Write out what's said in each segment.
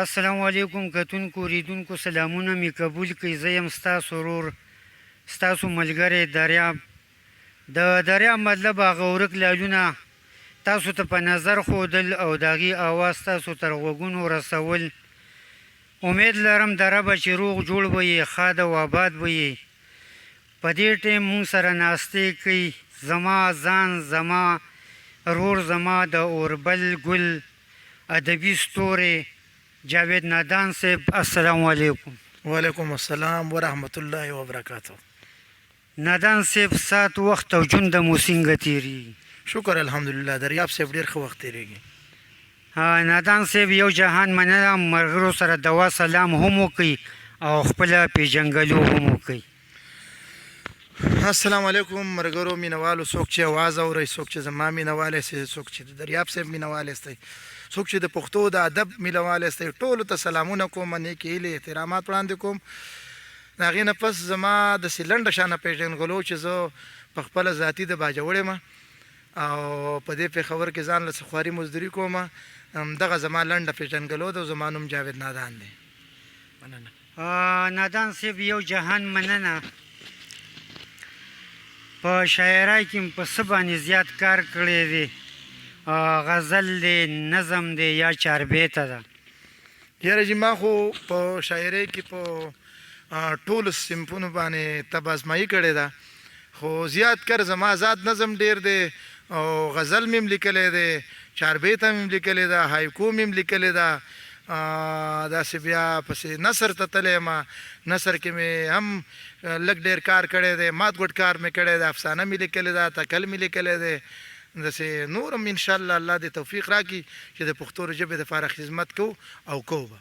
السلام علیکم کتونکو اوریدونکو سلامونه می قبول کړئ. زه یم ستاسو ورور ستاسو ملګری دریاب. د دریاب مطلب هغه ورک لالونه تاسو ته په نظر ښودل او د هغې اواز تاسو تر غوږونو رسول. امید لرم د ربه چې روغ جوړ به یې، ښاد او آباد به یې. په دې ټیم مونږ سره ناستې کوي زما ځان زما رور زما د اوربل ګل ادبي ستوری جاوید نادان صاحب. السلام علیکم. وعلیکم السلام ورحمت الله وبرکاته. نادان صاحب سات وخت او ژوند مو څنګه تېرېږي؟ شکر الحمدلله. دریاب صاحب ډېر ښه وخت تېرېږي. نادان صاحب یو جهان مننه. ملګرو سره دوا سلام هم وکړئ او خپله پېژنګلو هم وکړئ. السلام علیکم ملګرو مینوالو، څوک چې اواز اورئ، څوک چې زما مینوالی سئ، څوک چې د دریاب صاحب مینوالی سئ، څوک چې د پښتو د ادب مینوالی سئ، ټولو ته سلامونه کوم، نیکې هیلې احترامات وړاندې کوم. د هغې نه پس زما داسې لنډه شانه پېژنګلو چې زه په خپله ذاتي د باجوړ یم او په دې پېښور کې ځان له څه خواري مزدوري کوم. دغه زما لنډه پېژنګلو ده. زما نوم جاوید نادان دی. مننه. نادان صاحب یو جهان مننه. په شاعرۍ کې په څه باندې زیات کار کړی دی؟ غزل دی، نظم دی یا چاربیته ده؟ یاره جي ما خو په شاعرۍ کې په ټولو صنفونو باندې طب ازمایي کړې ده، خو زیات کر زما ذات نظم ډېر دی او غزل مې هم لیکلی دی، چاربیته مې هم لیکلې ده، هایکو مې هم لیکلې ده. داسې بیا پسې نثر ته تللی یم. نثر کې مې هم لږ ډېر کار کړی دی، مات ګوټ کار مې کړی دی، افسانه مې لیکلې ده، تکل مې لیکلی دی. داسې نور هم انشاءالله الله دې توفیق راکړي چې د پښتو ژبې دپاره خدمت کوو او کوو به.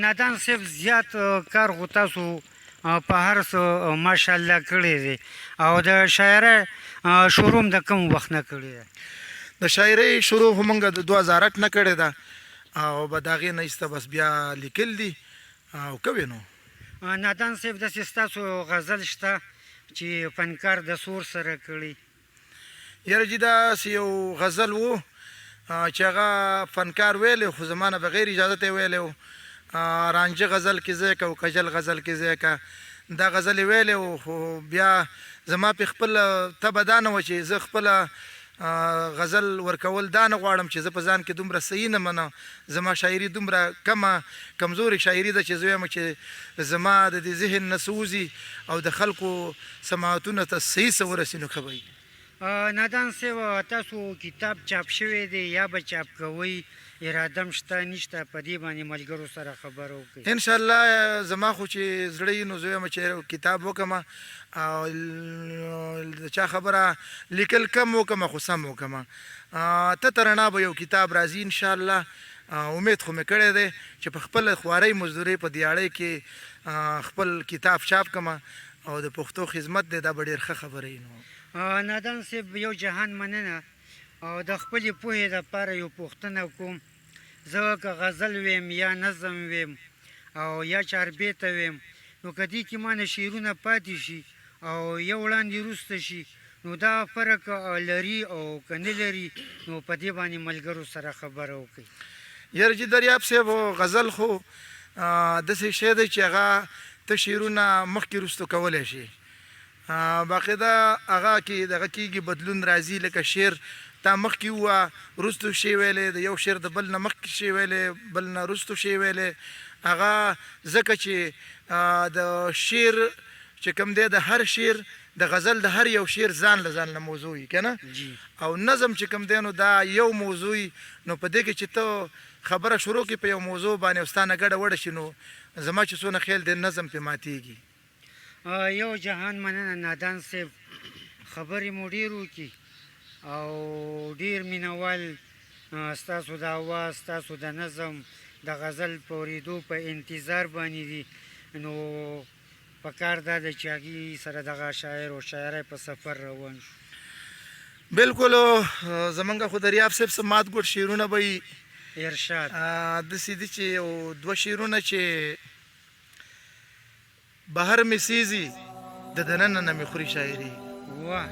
نادان صاحب زیات کار خو تاسو په هر څه ماشاءالله کړی دی او د شاعرۍ شروع هم د کوم وخت نه کړې ده؟ د شاعرۍ شروع خو موږ د 2008 نه کړې ده او به د هغې نه ایسته بس بیا لیکل دي او کوې نو. نادان صاحب داسې ستاسو غزل شته چې فنکار د سور سره کړي؟ یاره جي داسې یو غزل و چې هغه فنکار ویلی خو زما نه بغیر اجازت یې ویلی و. رانجه غزل کې ځای که او کجل غزل کې ځای که، دا غزل یې ویلی و خو بیا زما پې خپله طبع دا نه وه چې زه خپله غزل ورکول دا نه غواړم چې زه په ځان کې دومره صحیح نه منم. زما شاعري دومره کمه کمزورې شاعري ده چې زه وایم چې زما د دې ذهن نه څه وځي او د خلکو سماعتونو ته صحیح څه ورسي نو ښه به وي. نادان صاحب تاسو کتاب چاپ شوی دی یا به چاپ کوئ؟ اراده هم شته نشته؟ په دې باندې ملګرو سره خبره وکړئ. انشاءالله زما خو چې زړه وي نو زه وایم چې کتاب وکړم او د چا خبره لیکل کم وکړم خو سم وکړم. ته تر رڼا به یو کتاب راځي انشاءالله. امید خو مې کړی دی چې په خپله خوارۍ مزدورۍ په دیاړۍ کې خپل کتاب چاپ کړم او د پښتو خدمت دی. دا به ډېر ښه خبره وي. نو نادان صاحب یو جهان مننه او د خپلې پوهې دپاره یو پوښتنه کوم. زه که غزل ویم یا نظم ویم او یا چاربیته ویم نو که دې کې ما نه شعرونه پاتې شي او یو وړاندې وروسته شي نو دا فرق لري او که نه لري نو په دې باندې ملګرو سره خبره وکړئ. یاره جي دریاب صاحب غزل خو داسې شی دی چې هغه ته شعرونه مخکې وروستو کولی شي. باقاعده هغه کې دغه کېږي بدلون راځي. لکه شعر تا مخکې ووه وروستو شی ویلی، د یو شعر د بل نه مخکې شی ویلی، بل نه وروستو شی ویلی. هغه ځکه چې د شعر چې کوم دی د هر شعر د غزل د هر یو شعر ځان له ځان له موضوع وي که نه، او نظم چې کوم دی نو دا یو موضوع وي. نو په دې کې چې ته خبره شروع کړې په یو موضوع باندې او ستا نه ګډه وډه شي نو زما چې څونه خیال دی نظم پې ماتېږي. یو جهان مننه نادان صاحب. خبرې مو ډېر وکړي او ډېر مینوال ستاسو د اواز ستاسو د نظم د غزل په اورېدو په انتظار باندې دي. نو پکار دا ده چې هغې سره دغه شاعر او شاعرۍ په سفر روان شو. بلکل زمونږ خو دریاب صاحب څه مات ګوټ شعرونه به وي. ارشاد داسې دي چې یو دوه شعرونه چې بهر مې سیزي د دننه نه مې خوري شاعري. واه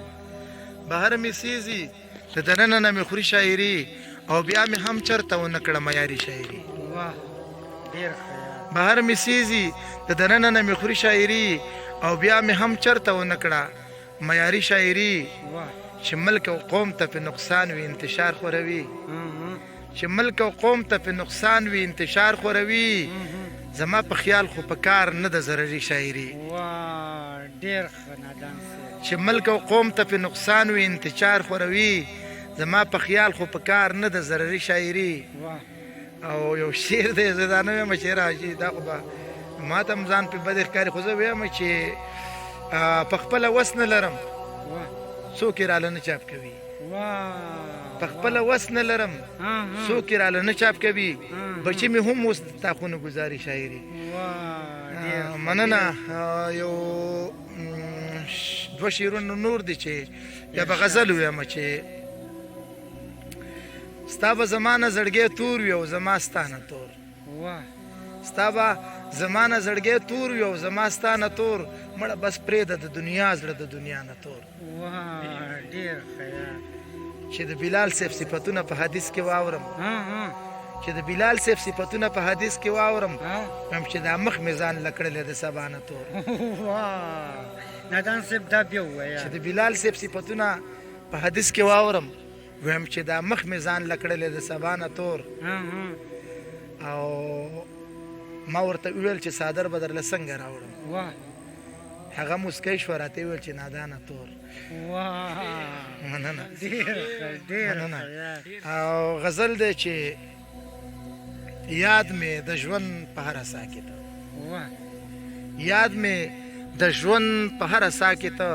بهر مې سیزي د دننه نه مې خوري شاعري او بیا مې هم چرته ونه کړه معیاري شاعري. واه ډېر ښه یار. بهر مې سیزي د دننه نه مې خوري شاعري او بیا مې هم چرته ونه کړه معیاري شاعري واه. چې ملک او قوم ته په نقصان وي انتشار خوروي مهم. چې ملک او قوم ته په نقصان وي انتشار خوروي زما په خیال خو په کار نه د ضرري شاعري واه ډېر ښه نادان صاحب. چې ملک او قوم ته په نقصان وي انتشار خوروي زما په خیال خو په کار نه د ضرري شاعري واه. او یو شعر دی زه دا نه وایم چې راځي دا خو به ما ته هم ځان پې بد ښکاري خو زه وایم چې په خپله وس نه لرم واه. څوک یې راله نه چاپ کوي واه. په خپله وس نه لرم څوک یې راله نه چاپ کوي بچي مې هم اوس تا خونه ګزاري شاعري واه ډېر ښه. مننه یو دوه شعرونه نور دي چې یا به غزل ووایم چې ستا به زما نه زړګی تور وي او زما ستا نه تور واه. ستا به زما نه زړګی تور وي او زما ستا نه تور مړه بس پرېږده د دنیا زړه د دنیا نه تور واه ډېر ښه یار. چې د بلال صاحب صفتونه په حدیث کې واورم چې د بلال صاحب صفتونه په حدیث کې واورم هم چې دا مخ مې ځان لکړلی د سبا نه تور واه نادان صاحب دا بیا ووایه. چې د بلال صاحب صفتونه په حدیث کې واورم ویم چې دا مخ مې ځان لکړلی د سبا نه تور او ما ورته وویل چې څادر به درله څنګه راوړم واه. هغه موسکی شوه راته وویل چې نادانه تور واه مننه ډېر ښه ډېر ښه یار. او غزل دی چې یاد مې د ژوند په هره ساه کې ته واه. یاد مې د ژوند په هره ساه کې ته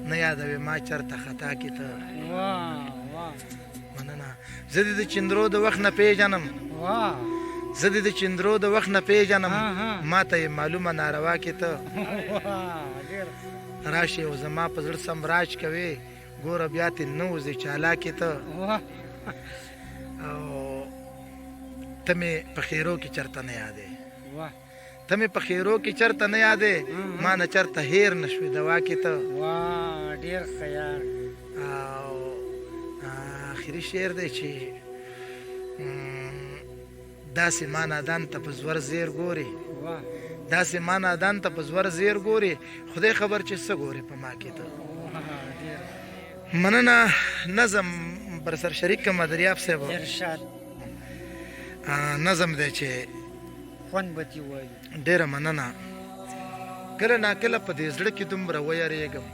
نه یادوې ما چرته خطا کې ته واه واه. مننه زه دې د چندرو د وخت نه پیژنم واه. زه دې د چندرو د وخت نه پیژنم ها. ما ته یې معلومه ناروا کې ته واه ډېر ښه. راشي او زما په زړه سم راج کوې ګوره بیا تې نه وځې چالاکې ته واه. او ته مې په خیرو کې چرته نه یادې واه. ته مې په خیرو کې چرته نه یادې ما نه چرته هیر نه شوې دوا کې ته واه ډېر ښه یار. او آخري شعر دی چې داسې ما نادان ته په زور زیر ګوري واه. داسې ما نادان ته په زور زیر ګوري خدای خبر چې څه ګوري په ما کې ته واه ډېر مننه نظم بر سر شریک کما دریاب صاحب ارشاد نظم دی چې خوند به تي وایي. ډېره مننه کله ناکله په دې زړه کې دومره ویریږم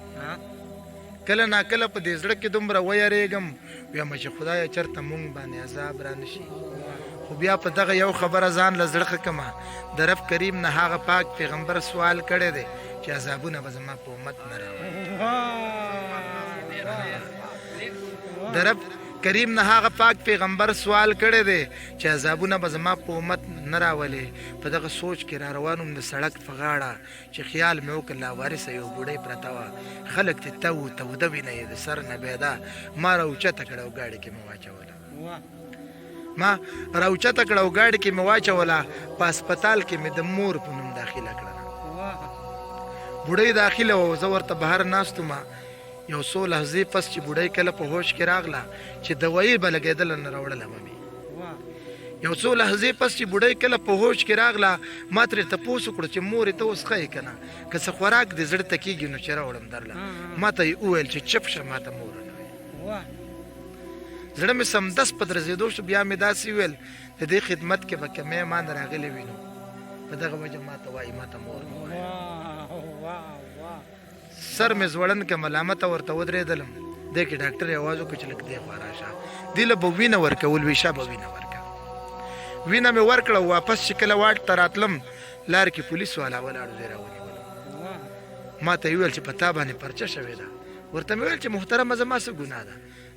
کله ناکله په دې زړه کې دومره ویریږم وایم چې خدایه چېرته مونږ باندې عذاب را نه شي خو بیا په دغه یو خبره ځان له زړه ښه کړمه د رب کریم نه هغه پاک پیغمبر سوال کړی دی چې عذابونه به زما په امت نه راوړي د رب کریم نه هغه پاک پیغمبر سوال کړی دی چې عذابونه به زما په امت نه راولي په دغه سوچ کې را روانم د سړک په غاړه چې خیال مې وکړ لاوارثه یو بوډۍ پرته وه خلک تې توده وینه یې د سر نه بیده ما راوچته کړه او ګاډي کې مې واچوله ما راوچته کړه او ګاډي کې مې واچوله په هسپتال کې مې د مور په نوم داخله کړه بوډۍ داخله وه زه ورته بهر ناست وم یو څو لحظې پس چې بوډۍ کله په هوش کې راغله چې دوایي به لګېدله نه راوړله به مې یو څو لحظې پس چې بوډۍ کله په هوش کې راغله ما ترې تپوس وکړو چې مورې ته اوس ښه یې که نه که څه خوراک دې زړه ته کېږي نو چې راوړم درله ما ته یې وویل چې چپ شه ما ته مور نه وایي زړه مې سمدس په درزېدو شو بیا مې داسې وویل د دې خدمت کې به که مهمان راغلی وي نو په دغه وجه ما ته وایي ما ته مور نه وایي سر مې زوړن که ملامته ورته ودرېدلم دی کې ډاکټر یې اواز وکړو چې لږ دی خوا راشه دې له به وینه ورکول وي شا به وینه ورکه وینه مې ورکړه واپس چې کله واټ ته راتلم لار کې پولیس والا ولاړو دی راونیولم ما ته یې وویل چې په تا باندې پرچه شوې ده ورته مې ویل چې محترمه زما څه ګناه ده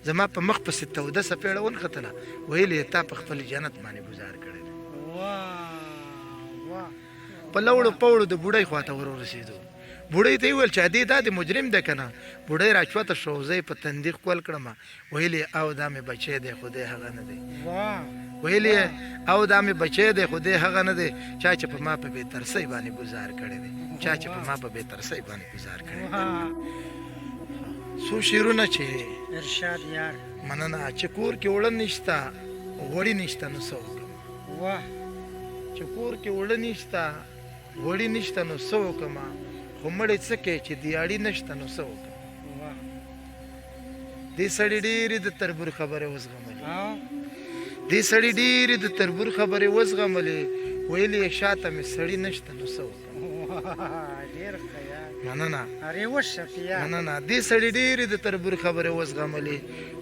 زما په مخ پسې توده څپېړه ونښتله ویل یې تا په خپل جنت باندې ګزار کړی دی په لوړو پوړو د بوډۍ خواته ور ورسېدو بوډۍ ته یې وویل چې ادې دا د مجرم دی که نه بوډۍ راچوته شو زه یې په تندي ښکل کړم ویل یې او دا مې بچی دی خو دی هغه نه دی ویل یې او دا مې بچی دی خو دی هغه نه دی چا چې په ما په بېترسۍ باندې ګزار کړی دی چا چې په ما په بېترسۍ باندې ګزار کړی دی څو شعرونه چې ارشاد یار مننه چې کور کې اوړه نشته غوړي نشته نو څه وکړم چې کور کې وړه نشته غوړي نشته نو څه وکړمه خو مړې څه کوې چې دیاړي نشته نو څه وکړم دې سړي ډېرې د تربور خبرې وزغملې دې سړي ډېرې د تربور خبرې وزغملې ویلې یې شاته مې سړي نشته نو څه وکړم مننه مننه دې سړي ډېرې د تربور خبرې وزغملې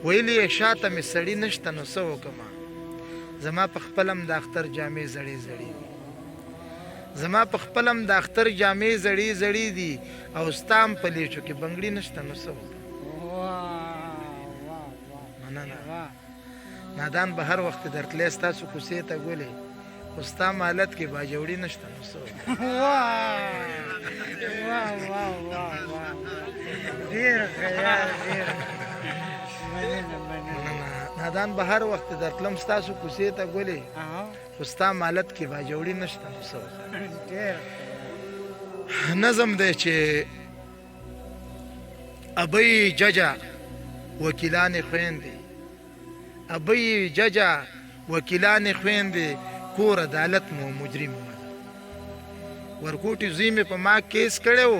ویلې یې شاته مې سړي نشته نو څه وکړم زما په خپلم د اختر جامې زړې زړې دي زما په خپلم د اختر جامې زړې زړې دي او ستام په لیچو کې بنګړي نشته نو څه وکړم مننه نادان به هر وخت درتلی ستاسو کوڅې ته ګولې خو ستا مالت کې باجوړي نشته نو څه وکړم نادان به هر وخت درتلم ستاسو کوڅې ته ګولې خو ستا مالت کې باجوړي نشته نو څه وکړم نظم دی چې ابۍ ججه وکیلانې خویندې ابۍ ججه وکیلانې خویندې کور عدالت مو مجرم ورکوټي زوی مې په ما کیس کړی و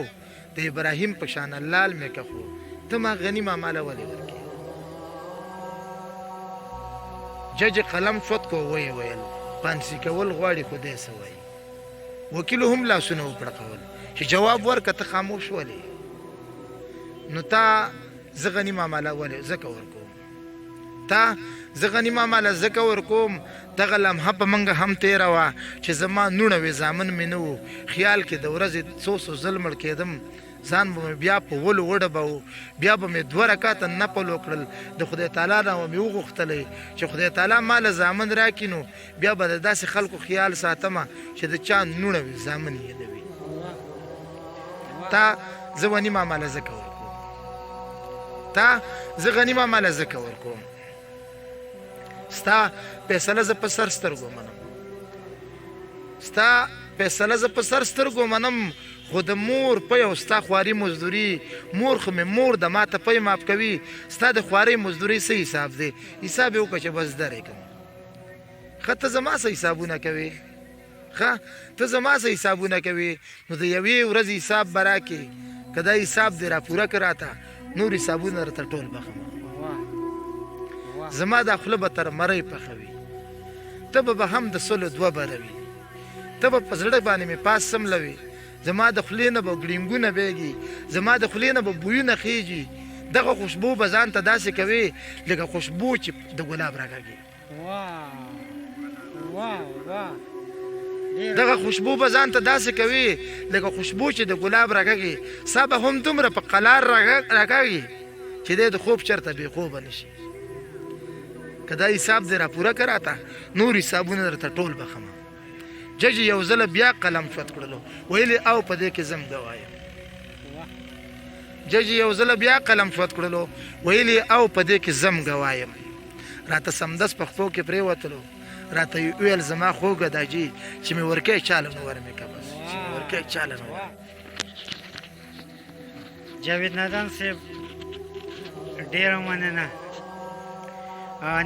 د ابراهیم په شان لال مې که خو ته ما غني ماماله ولې ورکې جج قلم شوت کو وی ویل پانسي کول غواړي خو دې څه وایي وکیلو هم لاسونه وپړقول چې جواب ورکه ته خاموش ولې نو تا زه غني ماماله ولې ځکه ورکوم تا زه غني ماماله ځکه ورکوم دغه لمحه په منګه هم تېره وه چې زما نوڼه وې زامن مې نه و خیال کې د ورځې څو ځل مړ کېدم ځان به مې بیا په ولو وډباو بیا به مې 2 رکعاته نفل وکړل د خدای تعالی نه مې وغوښتلی چې خدای تعالی ماله زامن راکړي نو بیا به د داسې خلکو خیال ساتمه چې د چا نوڼه وي زامن یې نه وي تا زه وني ماماله ځکه ورکوم تا زه غني ماماله ځکه ورکوم ستا فیصله زه په سر سترګو منم ستا فیصله زه په سر سترګو منم خو د مور پی او ستا خواري مزدوري مور خو مې مور د ما ته پی ماف کوي ستا د خواري مزدوري څه حساب دی حساب یې وکړه چې بس درې کوم ښه ته زما څه حسابونه کوې ښه ته زما څه حسابونه کوې نو د یوې ورځې حساب به راکې که دا حساب دې راپوره کړه راته نور حسابونه درته ټول بخم زما دا خوله به تر مرۍ پخوي ته به هم د سلو 2 بروي ته به په زړه باندې مې پاس سملوي زما د خولې نه به ګړینګونه بیږي زما د خولې نه به بویونه خیږي دغه خوشبو به ځان ته داسې کوي لکه خوشبو چې د ګلاب راکاږي دغه خوشبو به ځان ته داسې کوي لکه خوشبو چې د ګلاب راکاږي سا به هم دومره په قلار راکاږي چې دی د خوب چرته بې خوبه نشي که دا حساب دې راپوره که راته نور حسابونه درته ټول بخمه جج یو ځله بیا قلم شوت کړلو ویلې او په دې کې زم ګوایم جج یو ځله بیا قلم شوت کړلو ویلې او په دې کې زم ګوایم راته سمدس پښتو کې پرېوتلو راته ویل زما خوږه دا جي چې مې ورکې چاله نو ورمې که بس چې مې ورکې چاله نو جاوید نادان صاحب ډېره مننه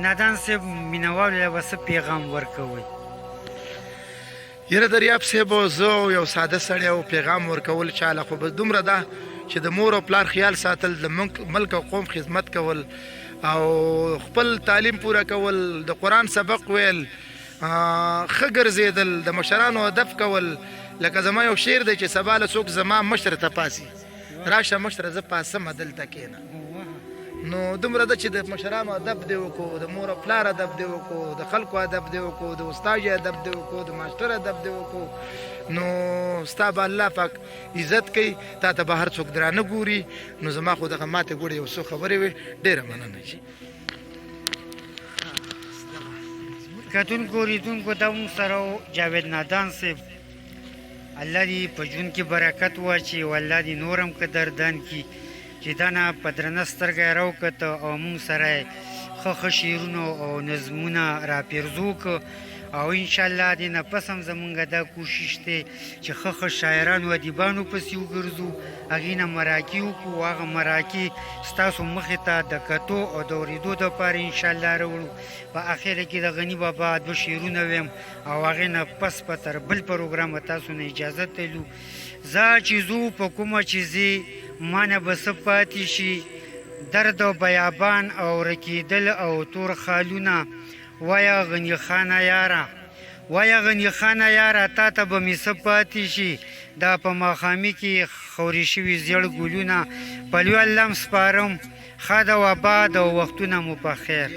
نادان صاحب مینهوالو له به څه پیغام ورکوئ یره دریاب صاحب زه یو ساده سړی او پیغام ورکول چاله خو بس دومره ده چې د مور او پلار خیال ساتل د ملک او قوم خدمت کول او خپل تعلیم پوره کول د قرآن سبق ویل ښه ګرځېدل د مشرانو ادب کول لکه زما یو شعر دی چې سبا له څوک زما مشر ته پاسي راشه مشره زه پاسم دلته کښېنه نو دومره ده چې د مشرانو ادب دی وکړو د مور او پلار ادب دی وکړو د خلکو ادب دی وکړو د استاد ادب دی وکړو د ماسټر ادب دی وکړو نو ستا به الله پاک عزت کوي تا ته به هر څوک درانه ګوري نو زما خو دغه ماتې ګوړې یو څو خبرې وې ډېره مننه چې کتونکو لیدونکو ته مونږ سره جاوید نادان صاحب الله دې په ژوند کې برکت واچي او الله دې نور هم قدردان کړي چې دا نه په درنه سترګه یې راوکته او مونږ سره یې ښه ښه شعرونه او نظمونه راپېرزو کړه او ان شاء الله دې نه پس هم زمونږ دا کوشش دی چې ښه شاعران و ادیبانو پسې وګرځو هغې نه مراکي وکړو هغه مراکي ستاسو مخې ته د کتو او د اورېدو دپاره انشاءالله راوړو په اخره کې د غني بابا 2 شعرونه ویم او هغې نه پس په تر بل پروګرامه تاسو نه اجازه تلو زه چې زو په کومه چې ځې ما نه به څه پاتې شي درد او بیابان او رکیدل او تور خالونه وایه غني خانه یاره وایه غني خانه یاره تا ته به مې څه پاتې شي دا په ماښامي کې خورې شوي زیړ ګلونه په لوی الله م سپارم ښه ده و آباد او وختونه مو په خیر